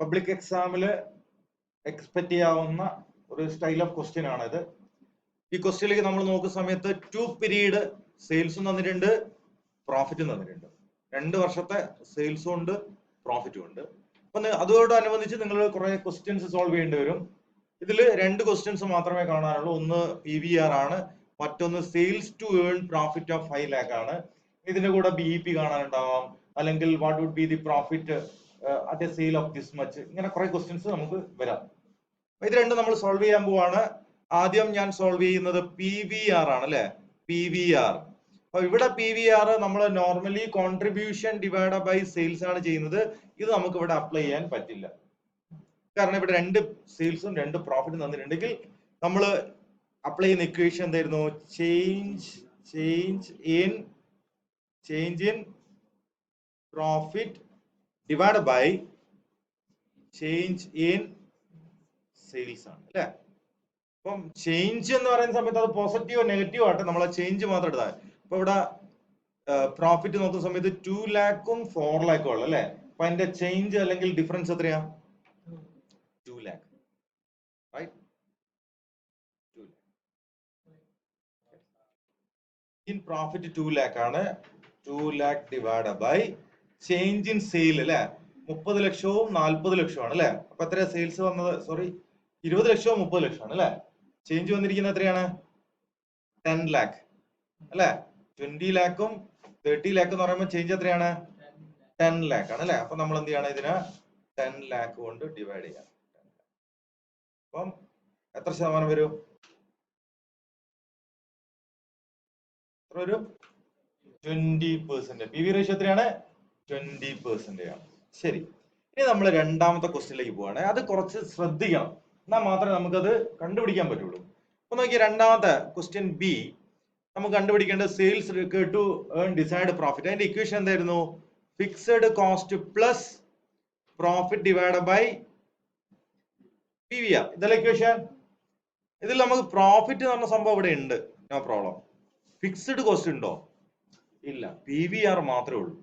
Public എക്സാമിൽ expect ചെയ്യാവുന്ന ഒരു സ്റ്റൈൽ ഓഫ് ക്വസ്റ്റ്യൻ ആണിത്. ഈ ക്വസ്റ്റ്യനിലേക്ക് നമ്മൾ നോക്കുന്ന സമയത്ത് 2 പീരീഡ് സെയിൽസും തന്നിട്ടുണ്ട്, പ്രോഫിറ്റും തന്നിട്ടുണ്ട്. 2 വർഷത്തെ സെയിൽസും ഉണ്ട്, പ്രോഫിറ്റും ഉണ്ട്. അപ്പൊ അതോടനുബന്ധിച്ച് നിങ്ങൾ കുറെ ക്വസ്റ്റ്യൻസ് സോൾവ് ചെയ്യേണ്ടി വരും. ഇതിൽ 2 ക്വസ്റ്റ്യൻസ് മാത്രമേ കാണാനുള്ളൂ. ഒന്ന് PVR ആണ്, മറ്റൊന്ന് sales to earn profit of 5 lakh ആണ്. ഇതിന്റെ കൂടെ BEP കാണാനുണ്ടാവാം, അല്ലെങ്കിൽ what would be the profit at a sale of this much. ഇങ്ങനെ കുറെ ക്വസ്റ്റ്യൻസ് നമുക്ക് വരാം. ഇത് രണ്ടും നമ്മൾ സോൾവ് ചെയ്യാൻ പോവാണ്. ആദ്യം ഞാൻ സോൾവ് ചെയ്യുന്നത് PVR ആണ് അല്ലെ, PVR. അപ്പൊ ഇവിടെ PVR നമ്മൾ normally contribution divide by sales ആണ് ചെയ്യുന്നത്. ഇത് നമുക്ക് ഇവിടെ അപ്ലൈ ചെയ്യാൻ പറ്റില്ല, കാരണം ഇവിടെ 2 സെയിൽസും 2 പ്രോഫിറ്റും തന്നിട്ടുണ്ടെങ്കിൽ നമ്മൾ അപ്ലൈ ചെയ്യുന്ന ഇക്വേഷൻ എന്തായിരുന്നു? Change in profit divide by change in sales ആണ് അല്ലെ. അപ്പം ചേഞ്ച് എന്ന് പറയുന്ന സമയത്ത് അത് പോസിറ്റീവോ നെഗറ്റീവോ ആട്ടെ, നമ്മൾ ചേഞ്ച് മാത്രം എടുത്താൽ. അപ്പൊ ഇവിടെ പ്രോഫിറ്റ് നോക്കുന്ന സമയത്ത് 2 lakhും 4 lakhും ഉള്ളു അല്ലെ. അപ്പൊ അതിന്റെ ചേഞ്ച് അല്ലെങ്കിൽ ഡിഫറൻസ് എത്രയാ? 2 lakh, right? 2 lakh. In profit 2 lakh ആണ്. 2 lakh divided by change in sale അല്ലെ. 30 ലക്ഷവും 40 ലക്ഷവും ആണ് അല്ലെ. അപ്പൊ എത്രയാ സെയിൽസ് വന്നത്? സോറി, 20 ലക്ഷവും 30 ലക്ഷമാണ് അല്ലെ. ചേഞ്ച് വന്നിരിക്കുന്നത് എത്രയാണ്? 10 lakh അല്ലെ. 20 lakhും 30 lakh എന്ന് പറയുമ്പോൾ ചേഞ്ച് എത്രയാണ്? 10 lakh ആണ് അല്ലെ. അപ്പൊ നമ്മൾ എന്ത് ചെയ്യണം? ഇതിനെ 10 lakh കൊണ്ട് ഡിവൈഡ് ചെയ്യാം. അപ്പം എത്ര ശതമാനം വരും? എത്ര വരും? 20%. PV റേഷ്യോ എത്രയാണ്? 20% ആണ്. ശരി, ഇനി നമ്മൾ രണ്ടാമത്തെ ക്വസ്റ്റ്യനിലേക്ക് പോവാണ്. അത് കുറച്ച് ശ്രദ്ധിക്കണം, എന്നാൽ മാത്രമേ നമുക്കത് കണ്ടുപിടിക്കാൻ പറ്റുള്ളൂ. അപ്പൊ നോക്കിയ രണ്ടാമത്തെ ക്വസ്റ്റ്യൻ ബി, നമുക്ക് കണ്ടുപിടിക്കേണ്ടത് sales to earn desired profit. അതിന്റെ ഇക്വേഷൻ എന്തായിരുന്നു? Fixed cost plus profit divide by PVR. ഇതല്ല ഇക്വേഷൻ. ഇതിൽ നമുക്ക് പ്രോഫിറ്റ് എന്ന് പറഞ്ഞ സംഭവം ഇവിടെ ഉണ്ട്, നോ പ്രോബ്ലം. ഫിക്സഡ് കോസ്റ്റ് ഉണ്ടോ? ഇല്ല, PVR മാത്രമേ ഉള്ളൂ.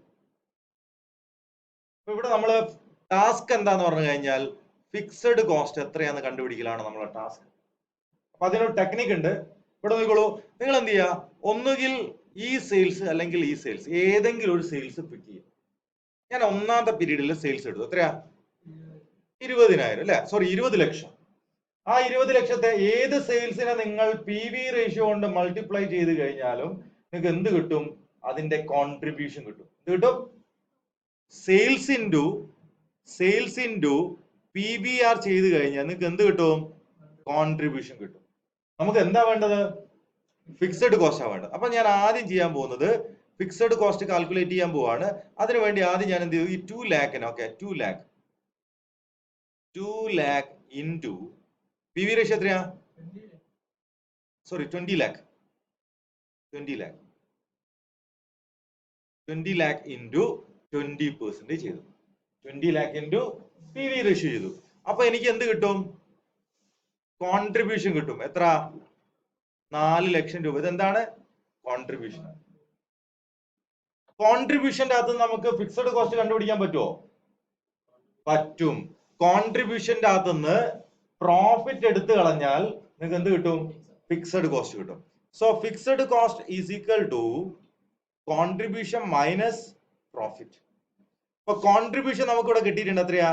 അപ്പൊ ഇവിടെ നമ്മള് ടാസ്ക് എന്താന്ന് പറഞ്ഞു കഴിഞ്ഞാൽ ഫിക്സഡ് കോസ്റ്റ് എത്രയാന്ന് കണ്ടുപിടിക്കലാണ് നമ്മളെ ടാസ്ക്. അപ്പൊ അതിനൊരു ടെക്നിക്ക് ഉണ്ട്. ഇവിടെ നോക്കിക്കോളൂ, നിങ്ങൾ എന്ത് ചെയ്യുക? ഒന്നുകിൽ ഈ സെയിൽസ് അല്ലെങ്കിൽ ഈ സെയിൽസ്, ഏതെങ്കിലും ഒരു സെയിൽസ് പിക്ക് ചെയ്യുക. ഞാൻ ഒന്നാമത്തെ പീരീഡിൽ സെയിൽസ് എടുത്തു. എത്രയാ? 20,000 അല്ലെ, സോറി 20 ലക്ഷം. ആ 20 ലക്ഷത്തെ ഏത് സെയിൽസിനെ നിങ്ങൾ PV റേഷ്യോ കൊണ്ട് മൾട്ടിപ്ലൈ ചെയ്ത് കഴിഞ്ഞാലും നിങ്ങൾക്ക് എന്ത് കിട്ടും? അതിന്റെ കോൺട്രിബ്യൂഷൻ കിട്ടും. എന്ത് കിട്ടും? സെയിൽസ് ഇൻറ്റു PVR ചെയ്ത് കഴിഞ്ഞാൽ നിങ്ങൾക്ക് എന്ത് കിട്ടും? കോൺട്രിബ്യൂഷൻ കിട്ടും. നമുക്ക് എന്താ വേണ്ടത്? ഫിക്സഡ് കോസ്റ്റ് ആണ് വേണ്ടത്. അപ്പൊ ഞാൻ ആദ്യം ചെയ്യാൻ പോകുന്നത് ഫിക്സഡ് കോസ്റ്റ് കാൽക്കുലേറ്റ് ചെയ്യാൻ പോവാണ്. അതിനുവേണ്ടി ആദ്യം ഞാൻ എന്ത് ചെയ്തു? ഈ 2 ലാഖിന്, okay, 2 lakh into PV ratio എത്രയാ? സോറി 20 lakh ഇൻറ്റു 20% ചെയ്തു. 20 lakh ഇൻറ്റു PV റേഷ്യോ ചെയ്തു. അപ്പൊ എനിക്ക് എന്ത് കിട്ടും? കോൺട്രിബ്യൂഷൻ കിട്ടും. എത്ര? 4 ലക്ഷം രൂപ. ഇതെന്താണ്? കോൺട്രിബ്യൂഷൻ. കോൺട്രിബ്യൂഷന്റെ അകത്ത് നമുക്ക് ഫിക്സഡ് കോസ്റ്റ് കണ്ടുപിടിക്കാൻ പറ്റുമോ? പറ്റും. കോൺട്രിബ്യൂഷന്റെ അകത്തുനിന്ന് പ്രോഫിറ്റ് എടുത്തു കളഞ്ഞാൽ നിങ്ങൾക്ക് എന്ത് കിട്ടും? ഫിക്സഡ് കോസ്റ്റ് കിട്ടും. So fixed cost is equal to contribution minus profit. അപ്പൊ കോൺട്രിബ്യൂഷൻ നമുക്ക് ഇവിടെ കിട്ടിയിട്ടുണ്ട്. എത്രയാ?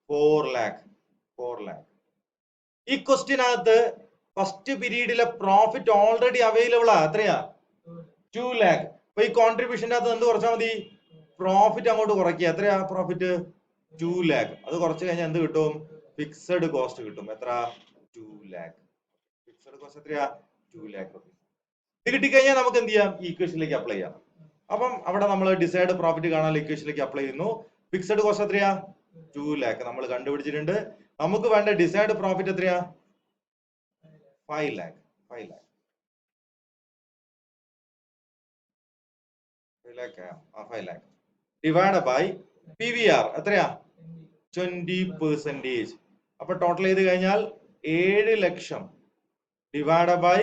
4 lakh. ഈ ക്വസ്റ്റ്യനകത്ത് ഫസ്റ്റ് പീരീഡിലെ പ്രോഫിറ്റ് ഓൾറെഡി അവൈലബിൾ ആ. എത്രയാ? 2 lakh. അപ്പൊ ഈ കോൺട്രിബ്യൂഷന്റെ അകത്ത് എന്ത് കുറച്ചാൽ മതി? പ്രോഫിറ്റ് അങ്ങോട്ട് കുറയ്ക്കുക. എത്രയാ പ്രോഫിറ്റ്? 2 lakh. അത് കുറച്ച് കഴിഞ്ഞാൽ എന്ത് കിട്ടും? ഫിക്സഡ് കോസ്റ്റ് കിട്ടും. എത്ര? 2 lakh. ഫിക്സഡ് കോസ്റ്റ് എത്രയാ? 2 lakh. ഇത് കിട്ടിക്കഴിഞ്ഞാൽ നമുക്ക് എന്ത് ചെയ്യാം? ഈ ഇക്വേഷനിലേക്ക് അപ്ലൈ ചെയ്യാം. അപ്പം അവിടെ നമ്മൾ ഡിസൈഡ് പ്രോഫിറ്റ് കാണാൻ ഇക്വേഷനിലേക്ക് അപ്ലൈ ചെയ്യുന്നു. ഫിക്സഡ് കോസ്റ്റ് എത്രയാ? 2 lakh നമ്മൾ കണ്ടുപിടിച്ചിട്ടുണ്ട്. നമുക്ക് വേണ്ട ഡിസൈഡ് പ്രോഫിറ്റ് എത്രയാ? 5 lakh. 5 lakh divide by PVR എത്രയാ? 20%. അപ്പൊ ടോട്ടൽ ചെയ്ത് കഴിഞ്ഞാൽ 7 ലക്ഷം ഡിവൈഡ് ബൈ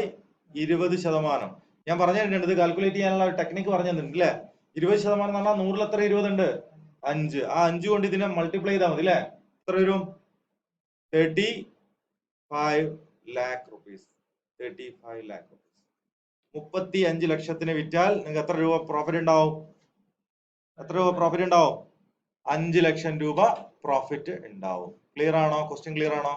20%. ഞാൻ പറഞ്ഞു തന്നിട്ടുണ്ട്, ഇത് കാൽക്കുലേറ്റ് ചെയ്യാനുള്ള ടെക്നിക്ക് പറഞ്ഞു തന്നിട്ടുണ്ട് അല്ലെ. 20% എന്ന് പറഞ്ഞാൽ 100ൽ എത്ര 20 ഉണ്ട്? 5. ആ 5 കൊണ്ട് ഇതിനെ മൾട്ടിപ്ലൈ ചെയ്താൽ മതി അല്ലെ? എത്ര വരും? 35 lakh rupees. 35 lakh rupees. 35 ലക്ഷത്തിന് വിറ്റാൽ നിങ്ങൾക്ക് എത്ര രൂപ പ്രോഫിറ്റ് ഉണ്ടാവും? എത്ര രൂപ പ്രോഫിറ്റ് ഉണ്ടാവും? 5 ലക്ഷം രൂപ പ്രോഫിറ്റ് ഉണ്ടാവും. ക്ലിയർ ആണോ? ക്വസ്റ്റ്യൻ ക്ലിയർ ആണോ?